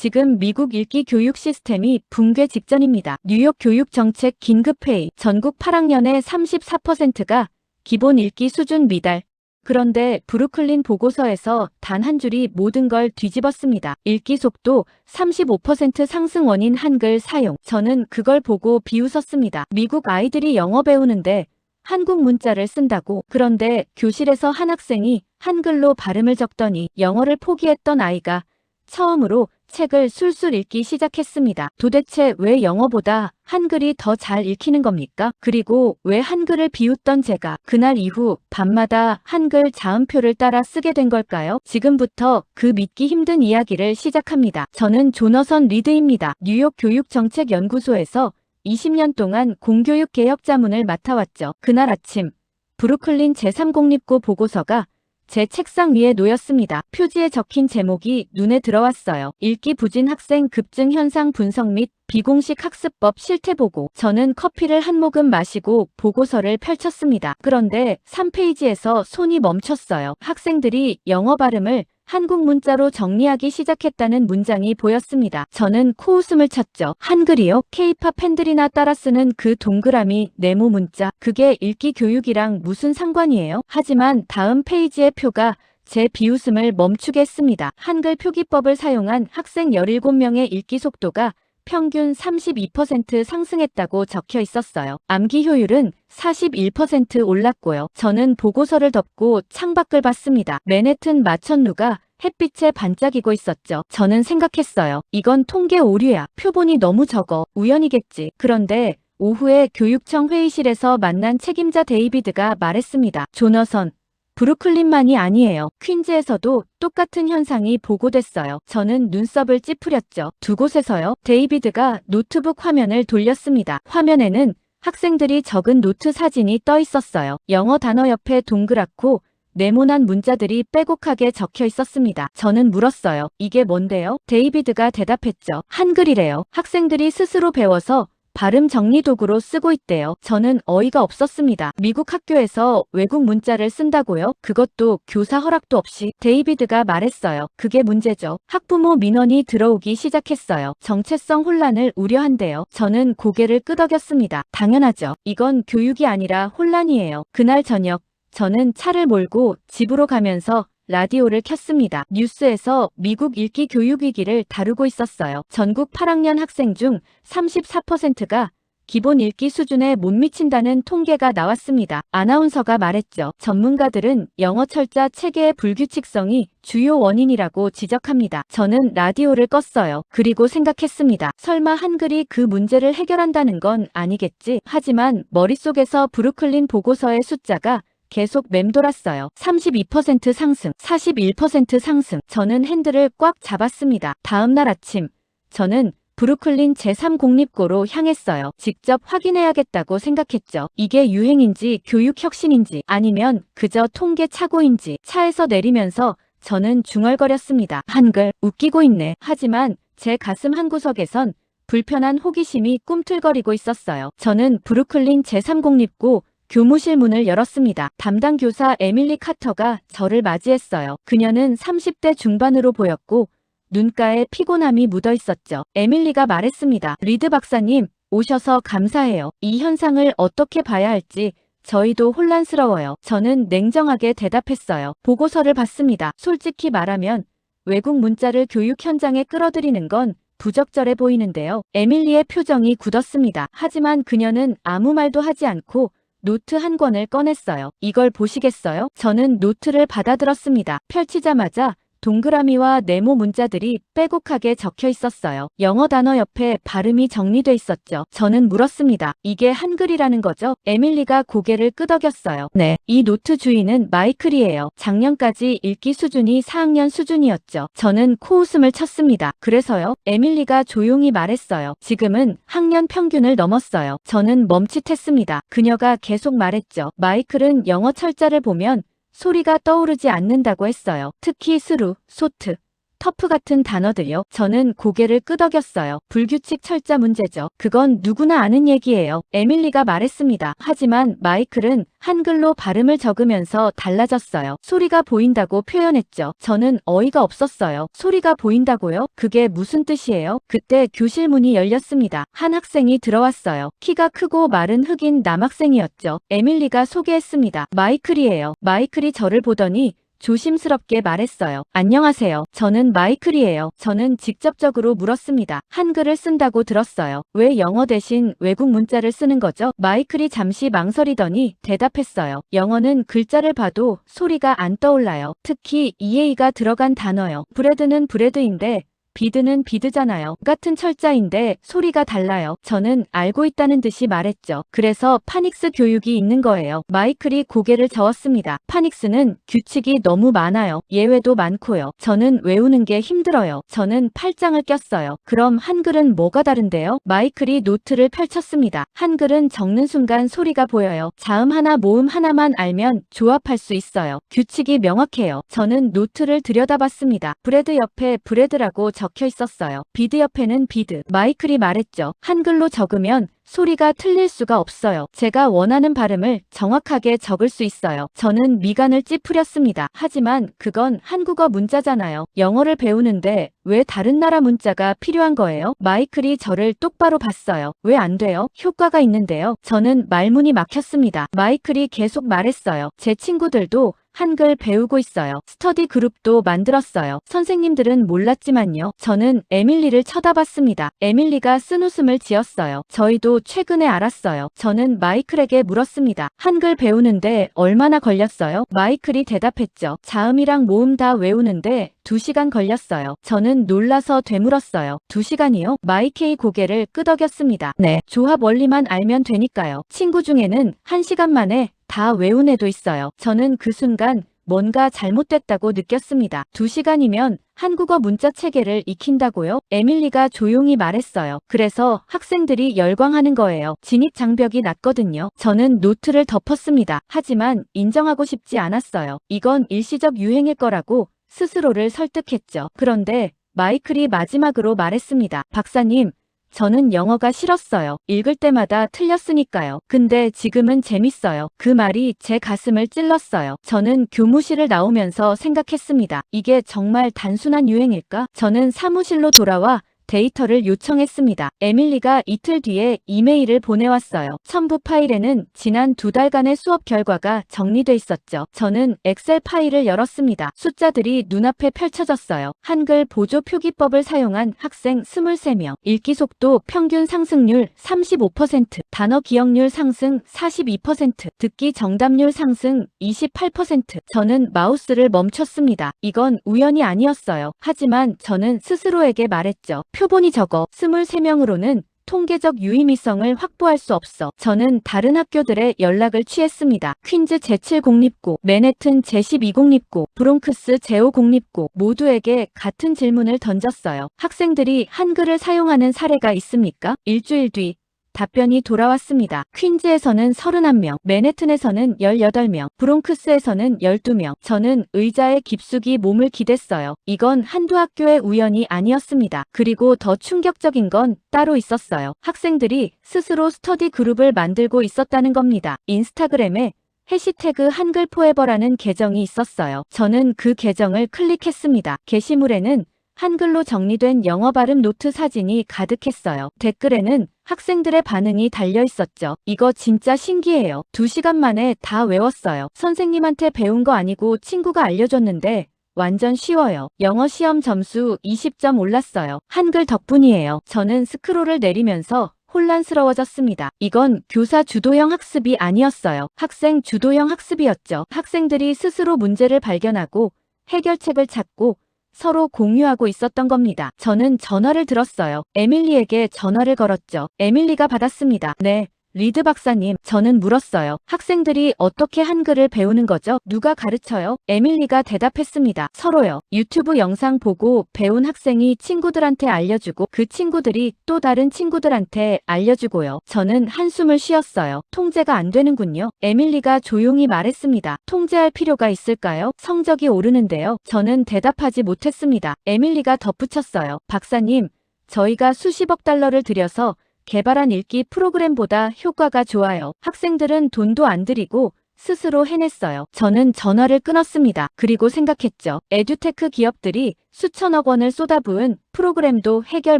지금 미국 읽기 교육 시스템이 붕괴 직전입니다. 뉴욕 교육정책 긴급회의, 전국 8학년의 34%가 기본 읽기 수준 미달. 그런데 브루클린 보고서에서 단 한 줄이 모든 걸 뒤집었습니다. 읽기 속도 35% 상승 원인 한글 사용. 저는 그걸 보고 비웃었습니다. 미국 아이들이 영어 배우는데 한국 문자를 쓴다고. 그런데 교실에서 한 학생이 한글로 발음을 적더니 영어를 포기했던 아이가 처음으로 책을 술술 읽기 시작했습니다. 도대체 왜 영어보다 한글이 더 잘 읽히는 겁니까? 그리고 왜 한글을 비웃던 제가 그날 이후 밤마다 한글 자음표를 따라 쓰게 된 걸까요? 지금부터 그 믿기 힘든 이야기를 시작합니다. 저는 조너선 리드입니다. 뉴욕 교육정책연구소에서 20년 동안 공교육 개혁 자문을 맡아왔죠. 그날 아침 브루클린 제3공립고 보고서가 제 책상 위에 놓였습니다. 표지에 적힌 제목이 눈에 들어왔어요. 읽기 부진 학생 급증 현상 분석 및 비공식 학습법 실태보고. 저는 커피를 한 모금 마시고 보고서를 펼쳤습니다. 그런데 3페이지에서 손이 멈췄어요. 학생들이 영어 발음을 한국 문자로 정리하기 시작했다는 문장이 보였습니다. 저는 코웃음을 쳤죠. 한글이요? K-팝 팬들이나 따라 쓰는 그 동그라미 네모 문자. 그게 읽기 교육이랑 무슨 상관이에요? 하지만 다음 페이지의 표가 제 비웃음을 멈추게 했습니다. 한글 표기법을 사용한 학생 17명의 읽기 속도가 평균 32% 상승했다고 적혀 있었어요. 암기 효율은 41% 올랐고요. 저는 보고서를 덮고 창밖을 봤습니다. 맨해튼 마천루가 햇빛에 반짝이고 있었죠. 저는 생각했어요. 이건 통계 오류야. 표본이 너무 적어. 우연이겠지. 그런데 오후에 교육청 회의실에서 만난 책임자 데이비드가 말했습니다. 조너선, 브루클린만이 아니에요. 퀸즈에서도 똑같은 현상이 보고됐어요. 저는 눈썹을 찌푸렸죠. 두 곳에서요. 데이비드가 노트북 화면을 돌렸습니다. 화면에는 학생들이 적은 노트 사진이 떠 있었어요. 영어 단어 옆에 동그랗고 네모난 문자들이 빼곡하게 적혀 있었습니다. 저는 물었어요. 이게 뭔데요? 데이비드가 대답했죠. 한글이래요. 학생들이 스스로 배워서 발음 정리 도구로 쓰고 있대요. 저는 어이가 없었습니다. 미국 학교에서 외국 문자를 쓴다고요? 그것도 교사 허락도 없이. 데이비드가 말했어요. 그게 문제죠. 학부모 민원이 들어오기 시작했어요. 정체성 혼란을 우려한대요. 저는 고개를 끄덕였습니다. 당연하죠. 이건 교육이 아니라 혼란이에요. 그날 저녁 저는 차를 몰고 집으로 가면서 라디오를 켰습니다. 뉴스에서 미국 읽기 교육 위기를 다루고 있었어요. 전국 8학년 학생 중 34%가 기본 읽기 수준에 못 미친다는 통계가 나왔습니다. 아나운서가 말했죠. 전문가들은 영어 철자 체계의 불규칙성이 주요 원인이라고 지적합니다. 저는 라디오를 껐어요. 그리고 생각했습니다. 설마 한글이 그 문제를 해결한다는 건 아니겠지? 하지만 머릿속에서 브루클린 보고서의 숫자가 계속 맴돌았어요. 32% 상승, 41% 상승. 저는 핸들을 꽉 잡았습니다. 다음 날 아침, 저는 브루클린 제3공립고로 향했어요. 직접 확인해야겠다고 생각했죠. 이게 유행인지 교육 혁신인지 아니면 그저 통계 착오인지. 차에서 내리면서 저는 중얼거렸습니다. 한글, 웃기고 있네. 하지만 제 가슴 한구석에선 불편한 호기심이 꿈틀거리고 있었어요. 저는 브루클린 제3공립고 교무실 문을 열었습니다. 담당 교사 에밀리 카터가 저를 맞이했어요. 그녀는 30대 중반으로 보였고 눈가에 피곤함이 묻어 있었죠. 에밀리가 말했습니다. 리드 박사님, 오셔서 감사해요. 이 현상을 어떻게 봐야 할지 저희도 혼란스러워요. 저는 냉정하게 대답했어요. 보고서를 봤습니다. 솔직히 말하면 외국 문자를 교육 현장에 끌어들이는 건 부적절해 보이는데요. 에밀리의 표정이 굳었습니다. 하지만 그녀는 아무 말도 하지 않고 노트 한 권을 꺼냈어요. 이걸 보시겠어요? 저는 노트를 받아들었습니다. 펼치자마자 동그라미와 네모 문자들이 빼곡하게 적혀 있었어요. 영어 단어 옆에 발음이 정리돼 있었죠. 저는 물었습니다. 이게 한글이라는 거죠? 에밀리가 고개를 끄덕였어요. 네. 이 노트 주인은 마이클이에요. 작년까지 읽기 수준이 4학년 수준이었죠. 저는 코웃음을 쳤습니다. 그래서요? 에밀리가 조용히 말했어요. 지금은 학년 평균을 넘었어요. 저는 멈칫했습니다. 그녀가 계속 말했죠. 마이클은 영어 철자를 보면 소리가 떠오르지 않는다고 했어요. 특히 스루, 소트, 터프 같은 단어들요. 저는 고개를 끄덕였어요. 불규칙 철자 문제죠. 그건 누구나 아는 얘기예요. 에밀리가 말했습니다. 하지만 마이클은 한글로 발음을 적으면서 달라졌어요. 소리가 보인다고 표현했죠. 저는 어이가 없었어요. 소리가 보인다고요? 그게 무슨 뜻이에요? 그때 교실 문이 열렸습니다. 한 학생이 들어왔어요. 키가 크고 마른 흑인 남학생이었죠. 에밀리가 소개했습니다. 마이클이에요. 마이클이 저를 보더니 조심스럽게 말했어요. 안녕하세요. 저는 마이클이에요. 저는 직접적으로 물었습니다. 한글을 쓴다고 들었어요. 왜 영어 대신 외국 문자를 쓰는 거죠? 마이클이 잠시 망설이더니 대답했어요. 영어는 글자를 봐도 소리가 안 떠올라요. 특히 EA가 들어간 단어요. 브레드는 브레드인데 비드는 비드잖아요. 같은 철자인데 소리가 달라요. 저는 알고 있다는 듯이 말했죠. 그래서 파닉스 교육이 있는 거예요. 마이클이 고개를 저었습니다. 파닉스는 규칙이 너무 많아요. 예외도 많고요. 저는 외우는 게 힘들어요. 저는 팔짱을 꼈어요. 그럼 한글은 뭐가 다른데요? 마이클이 노트를 펼쳤습니다. 한글은 적는 순간 소리가 보여요. 자음 하나 모음 하나만 알면 조합할 수 있어요. 규칙이 명확해요. 저는 노트를 들여다봤습니다. 브레드 옆에 브레드라고 적혀 있었어요. 비드 옆에는 비드. 마이클이 말했죠. 한글로 적으면 소리가 틀릴 수가 없어요. 제가 원하는 발음을 정확하게 적을 수 있어요. 저는 미간을 찌푸렸습니다. 하지만 그건 한국어 문자잖아요. 영어를 배우는데 왜 다른 나라 문자가 필요한 거예요? 마이클이 저를 똑바로 봤어요. 왜 안 돼요? 효과가 있는데요. 저는 말문이 막혔습니다. 마이클이 계속 말했어요. 제 친구들도 한글 배우고 있어요. 스터디 그룹도 만들었어요. 선생님들은 몰랐지만요. 저는 에밀리를 쳐다봤습니다. 에밀리가 쓴웃음을 지었어요. 저희도 최근에 알았어요. 저는 마이클에게 물었습니다. 한글 배우는데 얼마나 걸렸어요? 마이클이 대답했죠. 자음이랑 모음 다 외우는데 2시간 걸렸어요. 저는 놀라서 되물었어요. 2시간이요? 마이케이 고개를 끄덕였습니다. 네, 조합 원리만 알면 되니까요. 친구 중에는 1시간 만에 다 외운 애도 있어요. 저는 그 순간 뭔가 잘못됐다고 느꼈습니다. 2시간이면 한국어 문자 체계를 익힌다고요? 에밀리가 조용히 말했어요. 그래서 학생들이 열광하는 거예요. 진입 장벽이 낮거든요. 저는 노트를 덮었습니다. 하지만 인정하고 싶지 않았어요. 이건 일시적 유행일 거라고 스스로를 설득했죠. 그런데 마이클이 마지막으로 말했습니다. 박사님, 저는 영어가 싫었어요. 읽을 때마다 틀렸으니까요. 근데 지금은 재밌어요. 그 말이 제 가슴을 찔렀어요. 저는 교무실을 나오면서 생각했습니다. 이게 정말 단순한 유행일까? 저는 사무실로 돌아와 데이터를 요청했습니다. 에밀리가 이틀 뒤에 이메일을 보내왔어요. 첨부 파일에는 지난 2달간의 수업 결과가 정리돼 있었죠. 저는 엑셀 파일을 열었습니다. 숫자들이 눈앞에 펼쳐졌어요. 한글 보조 표기법을 사용한 학생 23명, 읽기 속도 평균 상승률 35%, 단어 기억률 상승 42%, 듣기 정답률 상승 28%. 저는 마우스를 멈췄습니다. 이건 우연이 아니었어요. 하지만 저는 스스로에게 말했죠. 표본이 적어 23명으로는 통계적 유의미성을 확보할 수 없어. 저는 다른 학교들의 연락을 취했습니다. 퀸즈 제7 공립고, 맨해튼 제12 공립고, 브롱크스 제5 공립고 모두에게 같은 질문을 던졌어요. 학생들이 한글을 사용하는 사례가 있습니까? 일주일 뒤 답변이 돌아왔습니다. 퀸즈에서는 31명, 맨해튼에서는 18명, 브롱크스에서는 12명. 저는 의자에 깊숙이 몸을 기댔어요. 이건 한두 학교의 우연이 아니었습니다. 그리고 더 충격적인 건 따로 있었어요. 학생들이 스스로 스터디 그룹을 만들고 있었다는 겁니다. 인스타그램에 해시태그 한글 포에버라는 계정이 있었어요. 저는 그 계정을 클릭했습니다. 게시물에는 한글로 정리된 영어 발음 노트 사진이 가득했어요. 댓글에는 학생들의 반응이 달려 있었죠. 이거 진짜 신기해요. 2시간 만에 다 외웠어요. 선생님한테 배운 거 아니고 친구가 알려줬는데 완전 쉬워요. 영어 시험 점수 20점 올랐어요. 한글 덕분이에요. 저는 스크롤을 내리면서 혼란스러워졌습니다. 이건 교사 주도형 학습이 아니었어요. 학생 주도형 학습이었죠. 학생들이 스스로 문제를 발견하고 해결책을 찾고 서로 공유하고 있었던 겁니다. 저는 전화를 들었어요. 에밀리에게 전화를 걸었죠. 에밀리가 받았습니다. 네, 리드 박사님, 저는 물었어요. 학생들이 어떻게 한글을 배우는 거죠? 누가 가르쳐요? 에밀리가 대답했습니다. 서로요. 유튜브 영상 보고 배운 학생이 친구들한테 알려주고 그 친구들이 또 다른 친구들한테 알려주고요. 저는 한숨을 쉬었어요. 통제가 안 되는군요. 에밀리가 조용히 말했습니다. 통제할 필요가 있을까요? 성적이 오르는데요. 저는 대답하지 못했습니다. 에밀리가 덧붙였어요. 박사님, 저희가 수십억 달러를 들여서 개발한 읽기 프로그램보다 효과가 좋아요. 학생들은 돈도 안 들이고 스스로 해냈어요. 저는 전화를 끊었습니다. 그리고 생각했죠. 에듀테크 기업들이 수천억 원을 쏟아부은 프로그램도 해결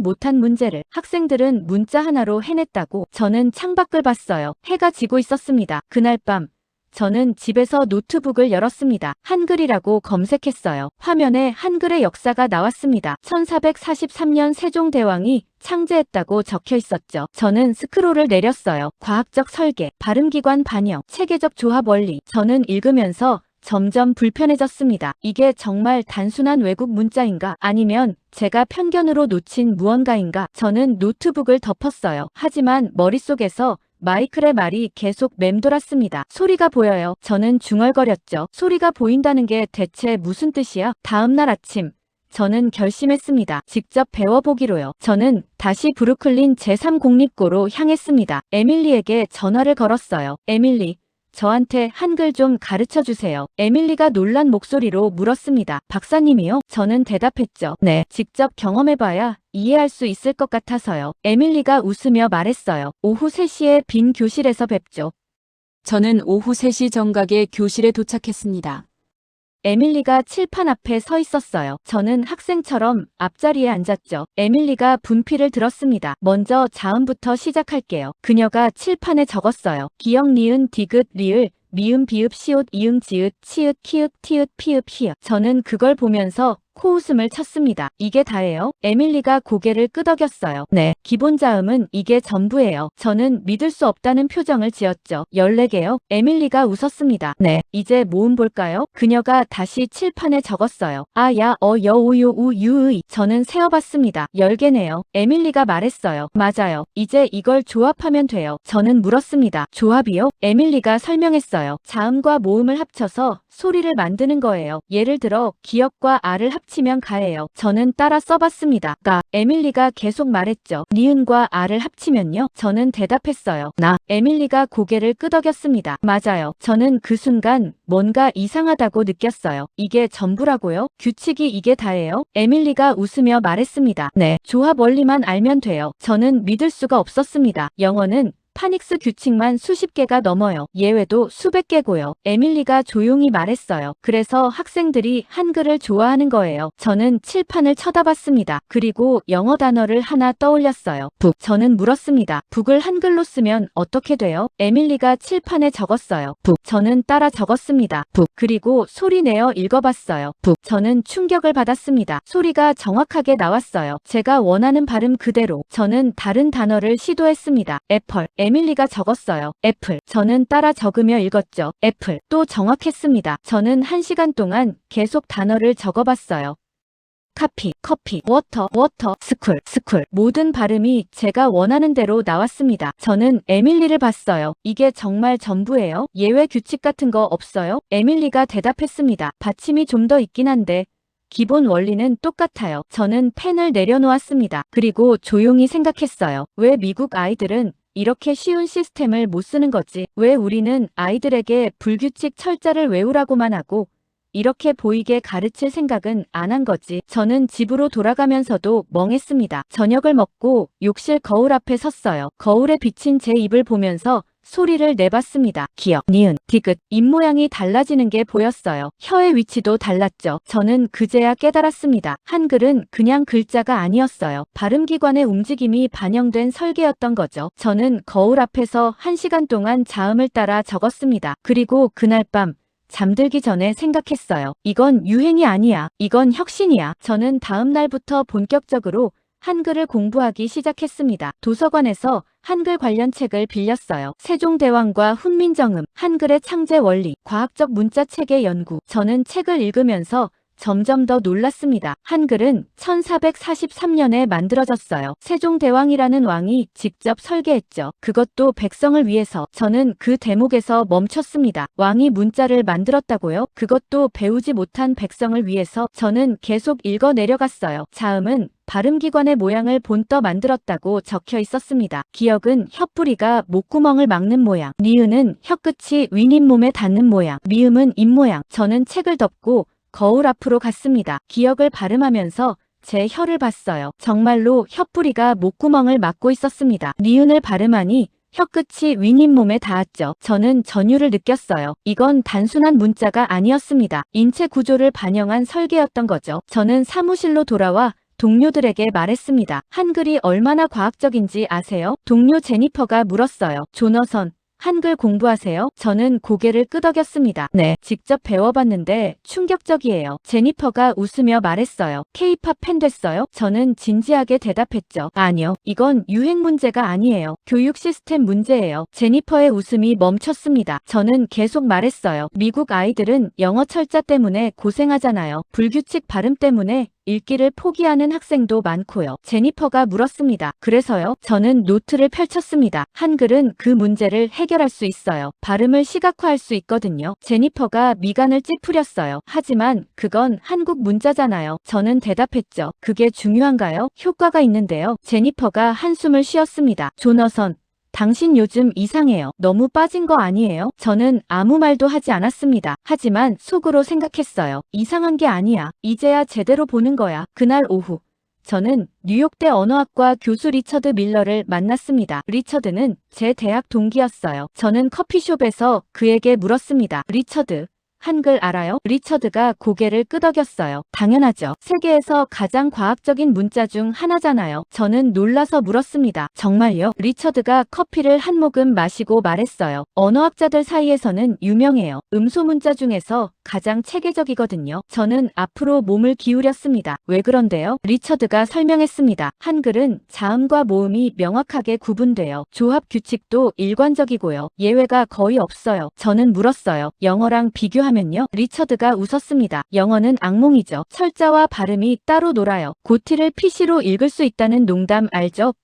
못한 문제를 학생들은 문자 하나로 해냈다고. 저는 창밖을 봤어요. 해가 지고 있었습니다. 그날 밤 저는 집에서 노트북을 열었습니다. 한글이라고 검색했어요. 화면에 한글의 역사가 나왔습니다. 1443년 세종대왕이 창제했다고 적혀 있었죠. 저는 스크롤을 내렸어요. 과학적 설계, 발음기관 반영, 체계적 조합 원리. 저는 읽으면서 점점 불편해졌습니다. 이게 정말 단순한 외국 문자인가? 아니면 제가 편견으로 놓친 무언가인가? 저는 노트북을 덮었어요. 하지만 머릿속에서 마이클의 말이 계속 맴돌았습니다. 소리가 보여요. 저는 중얼거렸죠. 소리가 보인다는 게 대체 무슨 뜻이야? 다음날 아침 저는 결심했습니다. 직접 배워보기로요. 저는 다시 브루클린 제3공립고로 향했습니다. 에밀리에게 전화를 걸었어요. 에밀리, 저한테 한글 좀 가르쳐 주세요. 에밀리가 놀란 목소리로 물었습니다. 박사님이요? 저는 대답했죠. 네, 직접 경험해봐야 이해할 수 있을 것 같아서요. 에밀리가 웃으며 말했어요. 오후 3시에 빈 교실에서 뵙죠. 저는 오후 3시 정각에 교실에 도착했습니다. 에밀리가 칠판 앞에 서 있었어요. 저는 학생처럼 앞자리에 앉았죠. 에밀리가 분필을 들었습니다. 먼저 자음부터 시작할게요. 그녀가 칠판에 적었어요. 기역, 니은, 디귿, 리을, 미음, 비읍, 시옷, 이응, 지읒, 치읒, 키읔, 티읒, 피읍, 히읗. 저는 그걸 보면서 코웃음을 쳤습니다. 이게 다예요? 에밀리가 고개를 끄덕였어요. 네, 기본 자음은 이게 전부예요. 저는 믿을 수 없다는 표정을 지었죠. 14개요? 에밀리가 웃었습니다. 네, 이제 모음 볼까요? 그녀가 다시 칠판에 적었어요. 아, 야, 어, 여, 오, 요, 우, 유, 의. 저는 세어봤습니다. 10개네요. 에밀리가 말했어요. 맞아요. 이제 이걸 조합하면 돼요. 저는 물었습니다. 조합이요? 에밀리가 설명했어요. 자음과 모음을 합쳐서 소리를 만드는 거예요. 예를 들어 기역과 아를 합치면 가예요. 저는 따라 써봤습니다. 가. 에밀리가 계속 말했죠. 니은과 아를 합치면요? 저는 대답했어요. 나. 에밀리가 고개를 끄덕였습니다. 맞아요. 저는 그 순간 뭔가 이상하다고 느꼈어요. 이게 전부라고요? 규칙이 이게 다예요? 에밀리가 웃으며 말했습니다. 네. 조합 원리만 알면 돼요. 저는 믿을 수가 없었습니다. 영어는 파닉스 규칙만 수십 개가 넘어요. 예외도 수백 개고요. 에밀리가 조용히 말했어요. 그래서 학생들이 한글을 좋아하는 거예요. 저는 칠판을 쳐다봤습니다. 그리고 영어 단어를 하나 떠올렸어요. 북. 저는 물었습니다. 북을 한글로 쓰면 어떻게 돼요? 에밀리가 칠판에 적었어요. 북. 저는 따라 적었습니다. 북. 그리고 소리 내어 읽어봤어요. 북. 저는 충격을 받았습니다. 소리가 정확하게 나왔어요. 제가 원하는 발음 그대로. 저는 다른 단어를 시도했습니다. 애플. 에밀리가 적었어요. 애플. 저는 따라 적으며 읽었죠. 애플. 또 정확했습니다. 저는 1시간 동안 계속 단어를 적어봤어요. 카피, 커피, 워터, 워터, 스쿨, 스쿨. 모든 발음이 제가 원하는 대로 나왔습니다. 저는 에밀리를 봤어요. 이게 정말 전부예요? 예외 규칙 같은 거 없어요? 에밀리가 대답했습니다. 받침이 좀 더 있긴 한데 기본 원리는 똑같아요. 저는 펜을 내려놓았습니다. 그리고 조용히 생각했어요. 왜 미국 아이들은 이렇게 쉬운 시스템을 못 쓰는 거지? 왜 우리는 아이들에게 불규칙 철자를 외우라고만 하고 이렇게 보이게 가르칠 생각은 안 한 거지? 저는 집으로 돌아가면서도 멍했습니다. 저녁을 먹고 욕실 거울 앞에 섰어요. 거울에 비친 제 입을 보면서 소리를 내봤습니다. 기역, 니은, 디귿. 입모양이 달라지는 게 보였어요. 혀의 위치도 달랐죠. 저는 그제야 깨달았습니다. 한글은 그냥 글자가 아니었어요. 발음기관의 움직임이 반영된 설계였던 거죠. 저는 거울 앞에서 1시간 동안 자음을 따라 적었습니다. 그리고 그날 밤 잠들기 전에 생각했어요. 이건 유행이 아니야. 이건 혁신이야. 저는 다음 날부터 본격적으로 한글을 공부하기 시작했습니다. 도서관에서 한글 관련 책을 빌렸어요. 세종대왕과 훈민정음, 한글의 창제 원리, 과학적 문자 체계 연구. 저는 책을 읽으면서 점점 더 놀랐습니다. 한글은 1443년에 만들어졌어요. 세종대왕이라는 왕이 직접 설계했죠. 그것도 백성을 위해서. 저는 그 대목에서 멈췄습니다. 왕이 문자를 만들었다고요? 그것도 배우지 못한 백성을 위해서. 저는 계속 읽어 내려갔어요. 자음은 발음기관의 모양을 본떠 만들었다고 적혀 있었습니다. 기역은 혀뿌리가 목구멍을 막는 모양, 니은은 혀끝이 윗잇몸에 닿는 모양, 미음은 입모양. 저는 책을 덮고 거울 앞으로 갔습니다. 기역을 발음하면서 제 혀를 봤어요. 정말로 혀뿌리가 목구멍을 막고 있었습니다. 니은을 발음하니 혀끝이 윗잇몸에 닿았죠. 저는 전율을 느꼈어요. 이건 단순한 문자가 아니었습니다. 인체 구조를 반영한 설계였던 거죠. 저는 사무실로 돌아와 동료들에게 말했습니다. 한글이 얼마나 과학적인지 아세요? 동료 제니퍼가 물었어요. 조너선, 한글 공부하세요? 저는 고개를 끄덕였습니다. 네, 직접 배워봤는데 충격적이에요. 제니퍼가 웃으며 말했어요. K-팝 팬 됐어요? 저는 진지하게 대답했죠. 아니요, 이건 유행 문제가 아니에요. 교육 시스템 문제예요. 제니퍼의 웃음이 멈췄습니다. 저는 계속 말했어요. 미국 아이들은 영어 철자 때문에 고생하잖아요. 불규칙 발음 때문에 읽기를 포기하는 학생도 많고요. 제니퍼가 물었습니다. 그래서요? 저는 노트를 펼쳤습니다. 한글은 그 문제를 해결할 수 있어요. 발음을 시각화할 수 있거든요. 제니퍼가 미간을 찌푸렸어요. 하지만 그건 한국 문자잖아요. 저는 대답했죠. 그게 중요한가요? 효과가 있는데요. 제니퍼가 한숨을 쉬었습니다. 조너선, 당신 요즘 이상해요. 너무 빠진 거 아니에요? 저는 아무 말도 하지 않았습니다. 하지만 속으로 생각했어요. 이상한 게 아니야. 이제야 제대로 보는 거야. 그날 오후 저는 뉴욕대 언어학과 교수 리처드 밀러를 만났습니다. 리처드는 제 대학 동기였어요. 저는 커피숍에서 그에게 물었습니다. 리처드, 한글 알아요? 리처드가 고개를 끄덕였어요. 당연하죠. 세계에서 가장 과학적인 문자 중 하나잖아요. 저는 놀라서 물었습니다. 정말요? 리처드가 커피를 한 모금 마시고 말했어요. 언어학자들 사이에서는 유명해요. 음소 문자 중에서 가장 체계적이거든요. 저는 앞으로 몸을 기울였습니다. 왜 그런데요? 리처드가 설명했습니다. 한글은 자음과 모음이 명확하게 구분돼요. 조합 규칙도 일관적이고요. 예외가 거의 없어요. 저는 물었어요. 영어랑 비교하면요? 리처드가 웃었습니다. 영어는 악몽이죠. 철자와 발음이 따로 놀아요. 고티를 PC로 읽을 수 있다는 농담 알죠?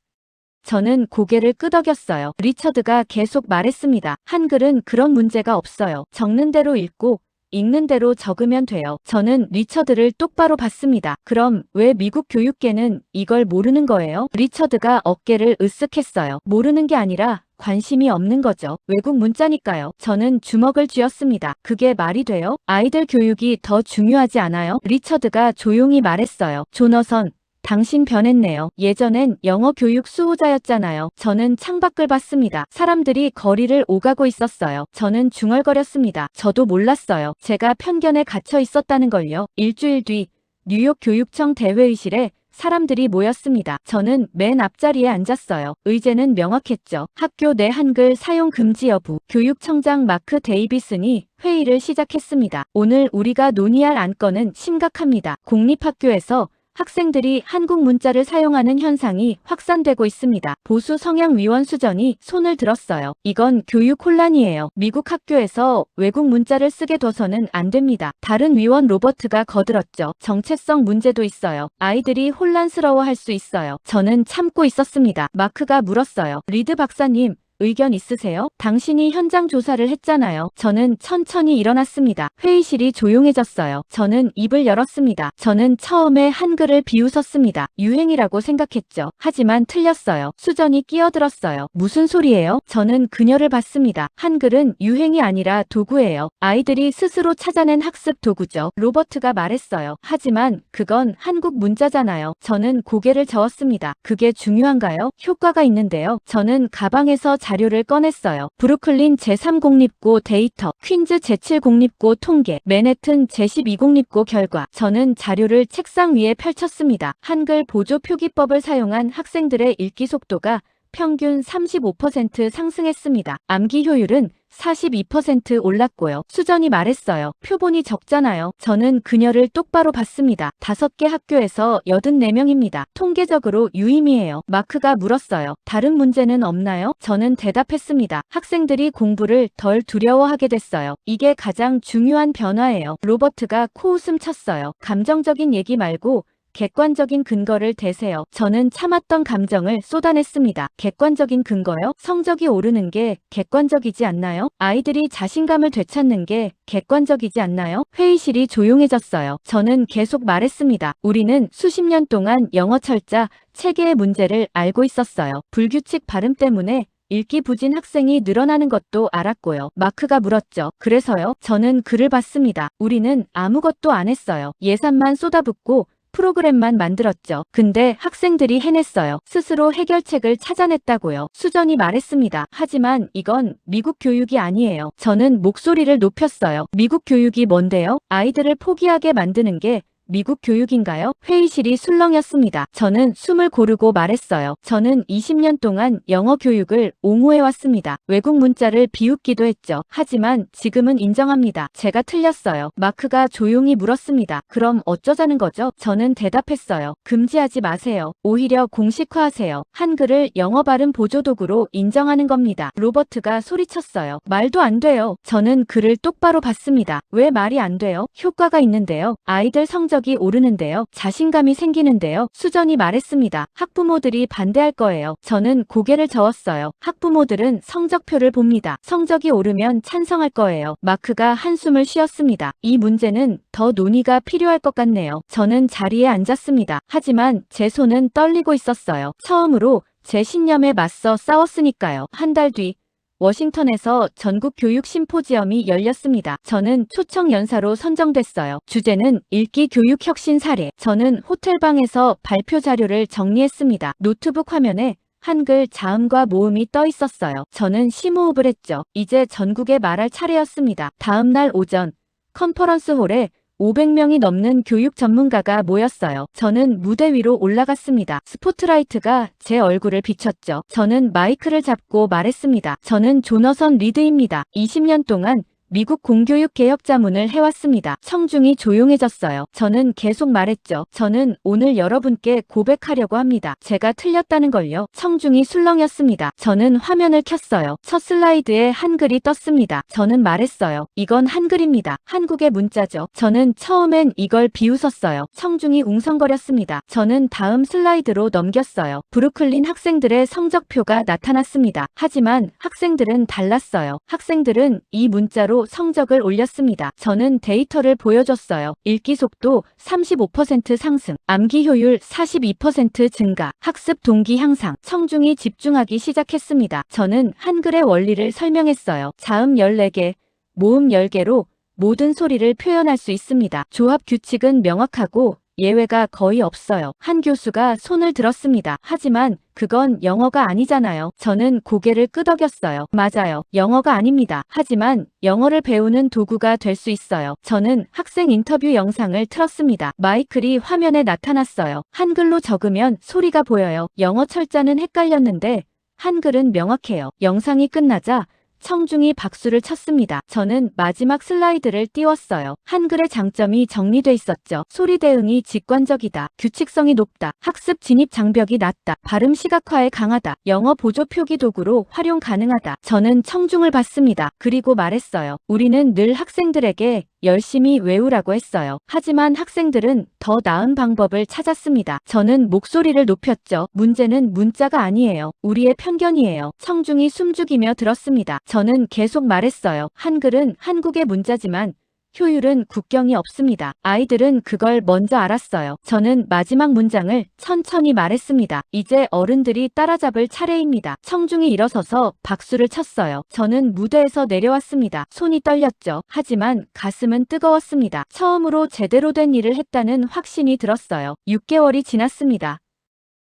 저는 고개를 끄덕였어요. 리처드가 계속 말했습니다. 한글은 그런 문제가 없어요. 적는 대로 읽고 읽는 대로 적으면 돼요. 저는 리처드를 똑바로 봤습니다. 그럼 왜 미국 교육계는 이걸 모르는 거예요? 리처드가 어깨를 으쓱했어요. 모르는 게 아니라 관심이 없는 거죠. 외국 문자니까요. 저는 주먹을 쥐었습니다. 그게 말이 돼요? 아이들 교육이 더 중요하지 않아요? 리처드가 조용히 말했어요. 조너선, 당신 변했네요. 예전엔 영어 교육 수호자였잖아요. 저는 창밖을 봤습니다. 사람들이 거리를 오가고 있었어요. 저는 중얼거렸습니다. 저도 몰랐어요. 제가 편견에 갇혀 있었다는 걸요. 일주일 뒤 뉴욕 교육청 대회의실에 사람들이 모였습니다. 저는 맨 앞자리에 앉았어요. 의제는 명확했죠. 학교 내 한글 사용 금지 여부. 교육청장 마크 데이비슨이 회의를 시작했습니다. 오늘 우리가 논의할 안건은 심각합니다. 공립학교에서 학생들이 한국 문자를 사용하는 현상이 확산되고 있습니다. 보수 성향 위원 수전이 손을 들었어요. 이건 교육 혼란이에요. 미국 학교에서 외국 문자를 쓰게 둬서는 안 됩니다. 다른 위원 로버트가 거들었죠. 정체성 문제도 있어요. 아이들이 혼란스러워할 수 있어요. 저는 참고 있었습니다. 마크가 물었어요. 리드 박사님, 의견 있으세요? 당신이 현장 조사를 했잖아요. 저는 천천히 일어났습니다. 회의실이 조용해졌어요. 저는 입을 열었습니다. 저는 처음에 한글을 비웃었습니다. 유행이라고 생각했죠. 하지만 틀렸어요. 수전이 끼어들었어요. 무슨 소리예요? 저는 그녀를 봤습니다. 한글은 유행이 아니라 도구예요. 아이들이 스스로 찾아낸 학습 도구죠. 로버트가 말했어요. 하지만 그건 한국 문자잖아요. 저는 고개를 저었습니다. 그게 중요한가요? 효과가 있는데요. 저는 가방에서 자료를 꺼냈어요. 브루클린 제3공립고 데이터, 퀸즈 제7공립고 통계, 맨해튼 제12공립고 결과. 저는 자료를 책상 위에 펼쳤습니다. 한글 보조 표기법을 사용한 학생들의 읽기 속도가 평균 35% 상승했습니다. 암기 효율은 42% 올랐고요. 수전이 말했어요. 표본이 적잖아요. 저는 그녀를 똑바로 봤습니다. 5개 학교에서 84명입니다. 통계적으로 유의미해요. 마크가 물었어요. 다른 문제는 없나요? 저는 대답했습니다. 학생들이 공부를 덜 두려워하게 됐어요. 이게 가장 중요한 변화예요. 로버트가 코웃음 쳤어요. 감정적인 얘기 말고 객관적인 근거를 대세요. 저는 참았던 감정을 쏟아냈습니다. 객관적인 근거요? 성적이 오르는 게 객관적이지 않나요? 아이들이 자신감을 되찾는 게 객관적이지 않나요? 회의실이 조용해졌어요. 저는 계속 말했습니다. 우리는 수십 년 동안 영어 철자, 체계의 문제를 알고 있었어요. 불규칙 발음 때문에 읽기 부진 학생이 늘어나는 것도 알았고요. 마크가 물었죠. 그래서요? 저는 글을 봤습니다. 우리는 아무것도 안 했어요. 예산만 쏟아붓고 프로그램만 만들었죠. 근데 학생들이 해냈어요. 스스로 해결책을 찾아냈다고요. 수전이 말했습니다. 하지만 이건 미국 교육이 아니에요. 저는 목소리를 높였어요. 미국 교육이 뭔데요? 아이들을 포기하게 만드는 게 미국 교육인가요? 회의실이 술렁였습니다. 저는 숨을 고르고 말했어요. 저는 20년 동안 영어 교육을 옹호해왔습니다. 외국 문자를 비웃기도 했죠. 하지만 지금은 인정합니다. 제가 틀렸어요. 마크가 조용히 물었습니다. 그럼 어쩌자는 거죠? 저는 대답했어요. 금지하지 마세요. 오히려 공식화하세요. 한글을 영어 발음 보조도구로 인정하는 겁니다. 로버트가 소리쳤어요. 말도 안 돼요. 저는 글을 똑바로 봤습니다. 왜 말이 안 돼요? 효과가 있는데요. 아이들 성적이 오르는데요. 자신감이 생기는데요. 수전이 말했습니다. 학부모들이 반대할 거예요. 저는 고개를 저었어요. 학부모들은 성적표를 봅니다. 성적이 오르면 찬성할 거예요. 마크가 한숨을 쉬었습니다. 이 문제는 더 논의가 필요할 것 같네요. 저는 자리에 앉았습니다. 하지만 제 손은 떨리고 있었어요. 처음으로 제 신념에 맞서 싸웠으니까요. 한 달 뒤 워싱턴에서 전국 교육 심포지엄이 열렸습니다. 저는 초청 연사로 선정됐어요. 주제는 읽기 교육 혁신 사례. 저는 호텔방에서 발표 자료를 정리했습니다. 노트북 화면에 한글 자음과 모음이 떠 있었어요. 저는 심호흡을 했죠. 이제 전국에 말할 차례였습니다. 다음 날 오전 컨퍼런스홀에 500명이 넘는 교육 전문가가 모였어요. 저는 무대 위로 올라갔습니다. 스포트라이트가 제 얼굴을 비췄죠. 저는 마이크를 잡고 말했습니다. 저는 조너선 리드입니다. 20년 동안 미국 공교육 개혁 자문을 해왔습니다. 청중이 조용해졌어요. 저는 계속 말했죠. 저는 오늘 여러분께 고백하려고 합니다. 제가 틀렸다는 걸요. 청중이 술렁였습니다. 저는 화면을 켰어요. 첫 슬라이드에 한글이 떴습니다. 저는 말했어요. 이건 한글입니다. 한국의 문자죠. 저는 처음엔 이걸 비웃었어요. 청중이 웅성거렸습니다. 저는 다음 슬라이드로 넘겼어요. 브루클린 학생들의 성적표가 나타났습니다. 하지만 학생들은 달랐어요. 학생들은 이 문자로 성적을 올렸습니다. 저는 데이터를 보여줬어요. 읽기 속도 35% 상승, 암기 효율 42% 증가, 학습 동기 향상, 청중이 집중하기 시작했습니다. 저는 한글의 원리를 설명했어요. 자음 14개, 모음 10개로 모든 소리를 표현할 수 있습니다. 조합 규칙은 명확하고 예외가 거의 없어요. 한 교수가 손을 들었습니다. 하지만 그건 영어가 아니잖아요. 저는 고개를 끄덕였어요. 맞아요. 영어가 아닙니다. 하지만 영어를 배우는 도구가 될 수 있어요. 저는 학생 인터뷰 영상을 틀었습니다. 마이클이 화면에 나타났어요. 한글로 적으면 소리가 보여요. 영어 철자는 헷갈렸는데 한글은 명확해요. 영상이 끝나자 청중이 박수를 쳤습니다. 저는 마지막 슬라이드를 띄웠어요. 한글의 장점이 정리돼 있었죠. 소리 대응이 직관적이다. 규칙성이 높다. 학습 진입 장벽이 낮다. 발음 시각화에 강하다. 영어 보조 표기 도구로 활용 가능하다. 저는 청중을 봤습니다. 그리고 말했어요. 우리는 늘 학생들에게 열심히 외우라고 했어요. 하지만 학생들은 더 나은 방법을 찾았습니다. 저는 목소리를 높였죠. 문제는 문자가 아니에요. 우리의 편견이에요. 청중이 숨죽이며 들었습니다. 저는 계속 말했어요. 한글은 한국의 문자지만 효율은 국경이 없습니다. 아이들은 그걸 먼저 알았어요. 저는 마지막 문장을 천천히 말했습니다. 이제 어른들이 따라잡을 차례입니다. 청중이 일어서서 박수를 쳤어요. 저는 무대에서 내려왔습니다. 손이 떨렸죠. 하지만 가슴은 뜨거웠습니다. 처음으로 제대로 된 일을 했다는 확신이 들었어요. 6개월이 지났습니다.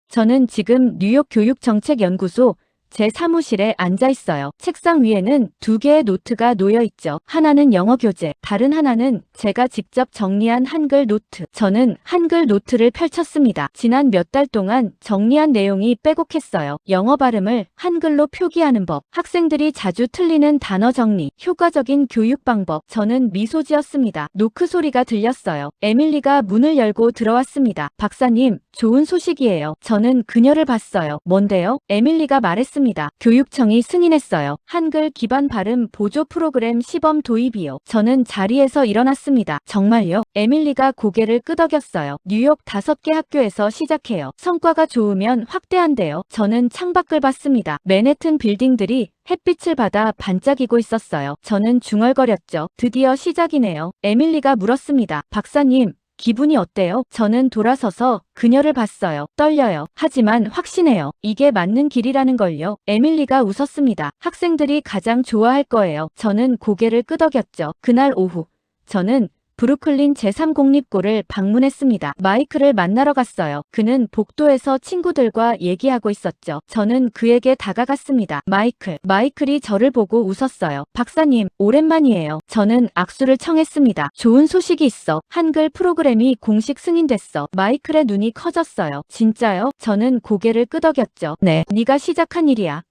저는 지금 뉴욕 교육정책연구소 제 사무실에 앉아 있어요. 책상 위에는 두 개의 노트가 놓여 있죠. 하나는 영어 교재, 다른 하나는 제가 직접 정리한 한글 노트. 저는 한글 노트를 펼쳤습니다. 지난 몇 달 동안 정리한 내용이 빼곡했어요. 영어 발음을 한글로 표기하는 법, 학생들이 자주 틀리는 단어 정리, 효과적인 교육 방법. 저는 미소 지었습니다. 노크 소리가 들렸어요. 에밀리가 문을 열고 들어왔습니다. 박사님, 좋은 소식이에요. 저는 그녀를 봤어요. 뭔데요? 에밀리가 말했습니다. 교육청이 승인했어요. 한글 기반 발음 보조 프로그램 시범 도입이요. 저는 자리에서 일어났습니다. 정말요? 에밀리가 고개를 끄덕였어요. 뉴욕 5개 학교에서 시작해요. 성과가 좋으면 확대한대요. 저는 창밖을 봤습니다. 맨해튼 빌딩들이 햇빛을 받아 반짝이고 있었어요. 저는 중얼거렸죠. 드디어 시작이네요. 에밀리가 물었습니다. 박사님, 기분이 어때요? 저는 돌아서서 그녀를 봤어요. 떨려요. 하지만 확신해요. 이게 맞는 길이라는 걸요. 에밀리가 웃었습니다. 학생들이 가장 좋아할 거예요. 저는 고개를 끄덕였죠. 그날 오후, 저는 브루클린 제3공립고를 방문했습니다. 마이클을 만나러 갔어요. 그는 복도에서 친구들과 얘기하고 있었죠. 저는 그에게 다가갔습니다. 마이클이 저를 보고 웃었어요. 박사님, 오랜만이에요. 저는 악수를 청했습니다. 좋은 소식이 있어. 한글 프로그램이 공식 승인됐어. 마이클의 눈이 커졌어요. 진짜요? 저는 고개를 끄덕였죠. 네, 네가 시작한 일이야.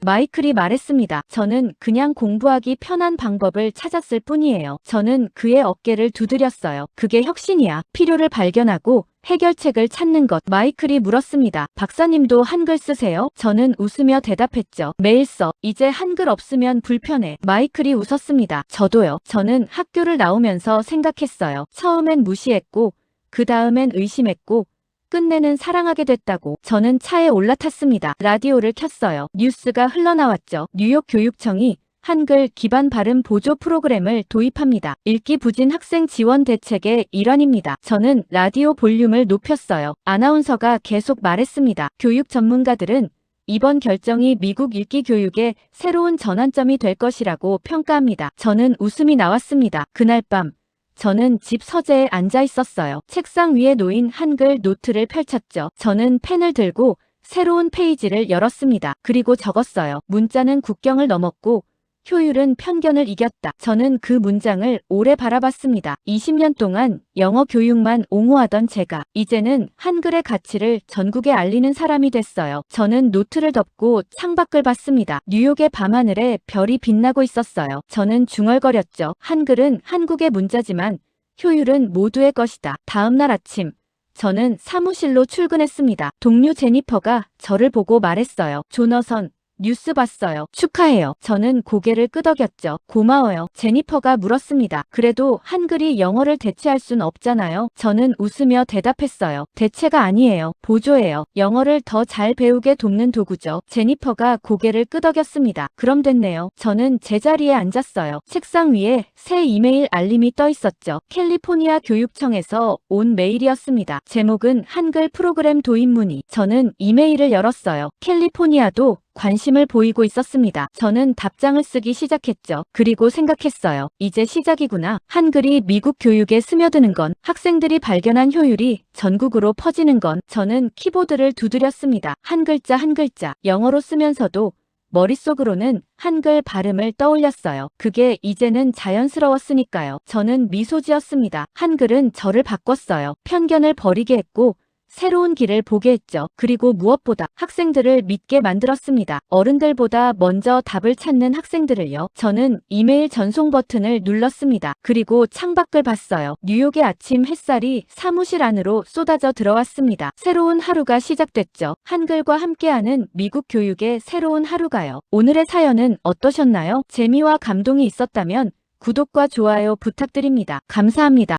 마이클이 말했습니다. 저는 그냥 공부하기 편한 방법을 찾았을 뿐이에요. 저는 그의 어깨를 두드렸어요. 그게 혁신이야. 필요를 발견하고 해결책을 찾는 것. 마이클이 물었습니다. 박사님도 한글 쓰세요? 저는 웃으며 대답했죠. 매일 써. 이제 한글 없으면 불편해. 마이클이 웃었습니다. 저도요. 저는 학교를 나오면서 생각했어요. 처음엔 무시했고, 그 다음엔 의심했고, 끝내는 사랑하게 됐다고. 저는 차에 올라탔습니다. 라디오를 켰어요. 뉴스가 흘러나왔죠. 뉴욕 교육청이 한글 기반 발음 보조 프로그램을 도입합니다. 읽기 부진 학생 지원 대책의 일환입니다. 저는 라디오 볼륨을 높였어요. 아나운서가 계속 말했습니다. 교육 전문가들은 이번 결정이 미국 읽기 교육의 새로운 전환점이 될 것이라고 평가합니다. 저는 웃음이 나왔습니다. 그날 밤, 저는 집 서재에 앉아 있었어요. 책상 위에 놓인 한글 노트를 펼쳤죠. 저는 펜을 들고 새로운 페이지를 열었습니다. 그리고 적었어요. 문자는 국경을 넘었고 효율은 편견을 이겼다. 저는 그 문장을 오래 바라봤습니다. 20년 동안 영어 교육만 옹호하던 제가 이제는 한글의 가치를 전국에 알리는 사람이 됐어요. 저는 노트를 덮고 창밖을 봤습니다. 뉴욕의 밤하늘에 별이 빛나고 있었어요. 저는 중얼거렸죠. 한글은 한국의 문자지만 효율은 모두의 것이다. 다음 날 아침, 저는 사무실로 출근했습니다. 동료 제니퍼가 저를 보고 말했어요. 조너선, 뉴스 봤어요. 축하해요. 저는 고개를 끄덕였죠. 고마워요. 제니퍼가 물었습니다. 그래도 한글이 영어를 대체할 순 없잖아요. 저는 웃으며 대답했어요. 대체가 아니에요. 보조예요. 영어를 더 잘 배우게 돕는 도구죠. 제니퍼가 고개를 끄덕였습니다. 그럼 됐네요. 저는 제자리에 앉았어요. 책상 위에 새 이메일 알림이 떠 있었죠. 캘리포니아 교육청에서 온 메일이었습니다. 제목은 한글 프로그램 도입 문의. 저는 이메일을 열었어요. 캘리포니아도 관심을 보이고 있었습니다. 저는 답장을 쓰기 시작했죠. 그리고 생각했어요. 이제 시작이구나. 한글이 미국 교육에 스며드는 건, 학생들이 발견한 효율이 전국으로 퍼지는 건. 저는 키보드를 두드렸습니다. 한 글자 한 글자. 영어로 쓰면서도 머릿속으로는 한글 발음을 떠올렸어요. 그게 이제는 자연스러웠으니까요. 저는 미소 지었습니다. 한글은 저를 바꿨어요. 편견을 버리게 했고, 새로운 길을 보게 했죠. 그리고 무엇보다 학생들을 믿게 만들었습니다. 어른들보다 먼저 답을 찾는 학생들을요. 저는 이메일 전송 버튼을 눌렀습니다. 그리고 창밖을 봤어요. 뉴욕의 아침 햇살이 사무실 안으로 쏟아져 들어왔습니다. 새로운 하루가 시작됐죠. 한글과 함께하는 미국 교육의 새로운 하루가요. 오늘의 사연은 어떠셨나요? 재미와 감동이 있었다면 구독과 좋아요 부탁드립니다. 감사합니다.